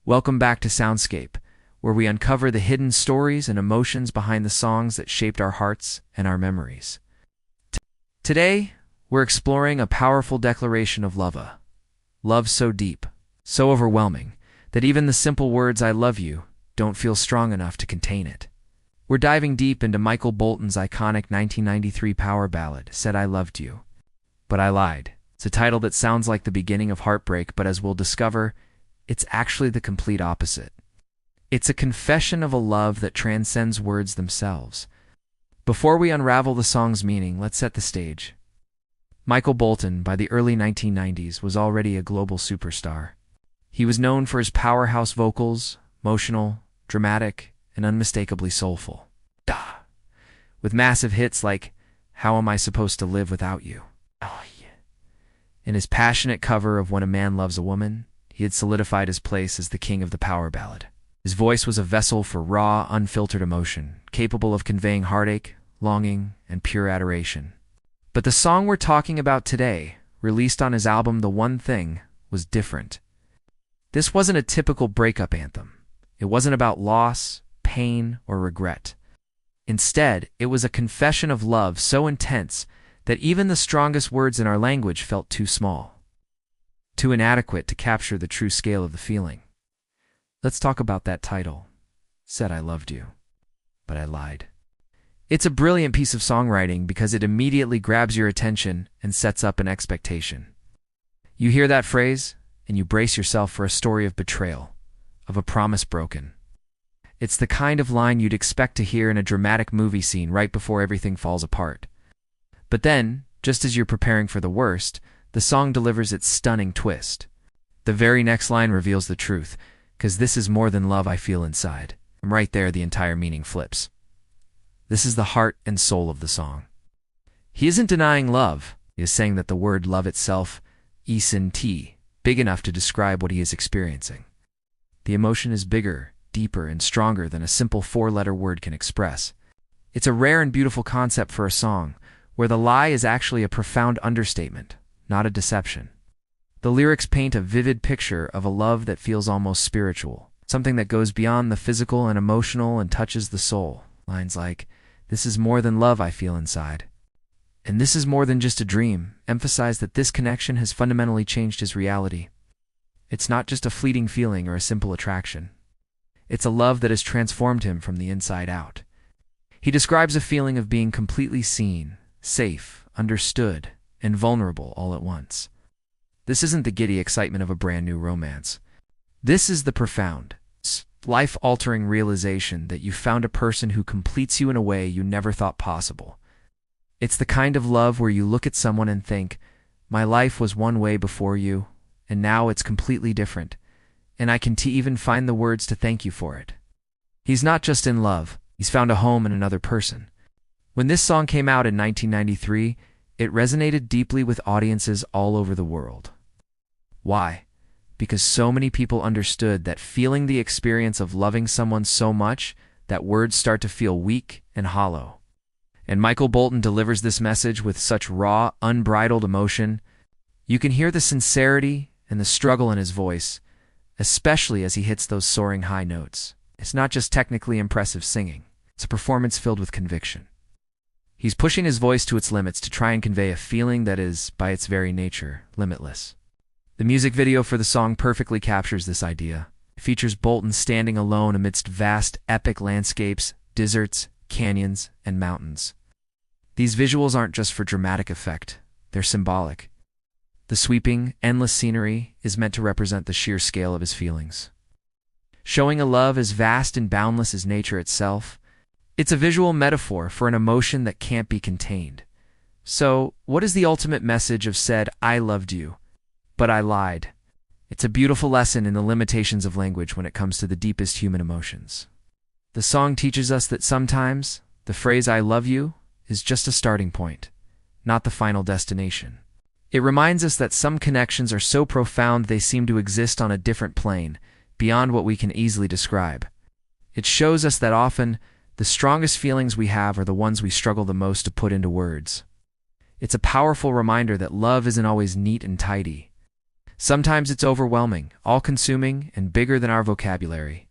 Welcome back to Soundscape, where we uncover the hidden stories and emotions behind the songs that shaped our hearts and our memories. Today, we're exploring a powerful declaration of love so deep, so overwhelming, that even the simple words "I love you" don't feel strong enough to contain it. We're diving deep into Michael Bolton's iconic 1993 power ballad, "Said I Loved You, But I Lied." It's a title that sounds like the beginning of heartbreak, but as we'll discover, it's actually the complete opposite. It's a confession of a love that transcends words themselves. Before we unravel the song's meaning, let's set the stage. Michael Bolton, by the early 1990s, was already a global superstar. He was known for his powerhouse vocals, emotional, dramatic, and unmistakably soulful. With massive hits like "How Am I Supposed to Live Without You?" And his passionate cover of "When a Man Loves a Woman," he had solidified his place as the king of the power ballad. His voice was a vessel for raw, unfiltered emotion, capable of conveying heartache, longing, and pure adoration. But the song we're talking about today, released on his album The One Thing, was different. This wasn't a typical breakup anthem. It wasn't about loss, pain, or regret. Instead, it was a confession of love so intense that even the strongest words in our language felt too small, too inadequate to capture the true scale of the feeling. Let's talk about that title, "Said I Loved You, But I Lied." It's a brilliant piece of songwriting because it immediately grabs your attention and sets up an expectation. You hear that phrase, and you brace yourself for a story of betrayal, of a promise broken. It's the kind of line you'd expect to hear in a dramatic movie scene right before everything falls apart. But then, just as you're preparing for the worst, the song delivers its stunning twist. The very next line reveals the truth, "'Cause this is more than love I feel inside." And right there, the entire meaning flips. This is the heart and soul of the song. He isn't denying love. He is saying that the word love itself isn't big enough to describe what he is experiencing. The emotion is bigger, deeper, and stronger than a simple four-letter word can express. It's a rare and beautiful concept for a song, where the lie is actually a profound understatement, not a deception. The lyrics paint a vivid picture of a love that feels almost spiritual, something that goes beyond the physical and emotional and touches the soul. Lines like, "This is more than love I feel inside," and "This is more than just a dream," emphasize that this connection has fundamentally changed his reality. It's not just a fleeting feeling or a simple attraction. It's a love that has transformed him from the inside out. He describes a feeling of being completely seen, safe, understood, and vulnerable all at once. This isn't the giddy excitement of a brand new romance. This is the profound, life-altering realization that you found a person who completes you in a way you never thought possible. It's the kind of love where you look at someone and think, "My life was one way before you, and now it's completely different, and I can even find the words to thank you for it." He's not just in love, he's found a home in another person. When this song came out in 1993, it resonated deeply with audiences all over the world. Why? Because so many people understood that feeling the experience of loving someone so much that words start to feel weak and hollow. And Michael Bolton delivers this message with such raw, unbridled emotion. You can hear the sincerity and the struggle in his voice, especially as he hits those soaring high notes. It's not just technically impressive singing. It's a performance filled with conviction. He's pushing his voice to its limits to try and convey a feeling that is, by its very nature, limitless. The music video for the song perfectly captures this idea. It features Bolton standing alone amidst vast, epic landscapes, deserts, canyons, and mountains. These visuals aren't just for dramatic effect, they're symbolic. The sweeping, endless scenery is meant to represent the sheer scale of his feelings. Showing a love as vast and boundless as nature itself, it's a visual metaphor for an emotion that can't be contained. So, what is the ultimate message of "Said I Loved You, But I Lied"? It's a beautiful lesson in the limitations of language when it comes to the deepest human emotions. The song teaches us that sometimes the phrase "I love you" is just a starting point, not the final destination. It reminds us that some connections are so profound they seem to exist on a different plane, beyond what we can easily describe. It shows us that often the strongest feelings we have are the ones we struggle the most to put into words. It's a powerful reminder that love isn't always neat and tidy. Sometimes it's overwhelming, all-consuming, and bigger than our vocabulary.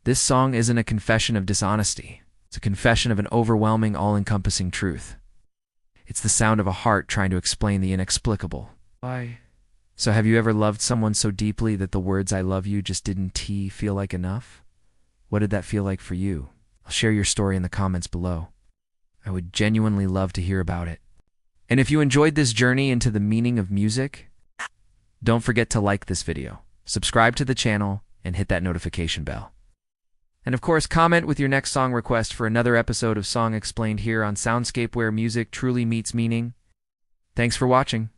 This song isn't a confession of dishonesty. It's a confession of an overwhelming, all-encompassing truth. It's the sound of a heart trying to explain the inexplicable. Why? So have you ever loved someone so deeply that the words "I love you" just didn't feel like enough? What did that feel like for you? I'll share your story in the comments below. I would genuinely love to hear about it. And if you enjoyed this journey into the meaning of music, don't forget to like this video, subscribe to the channel, and hit that notification bell. And of course, comment with your next song request for another episode of Song Explained here on Soundscape, where music truly meets meaning. Thanks for watching.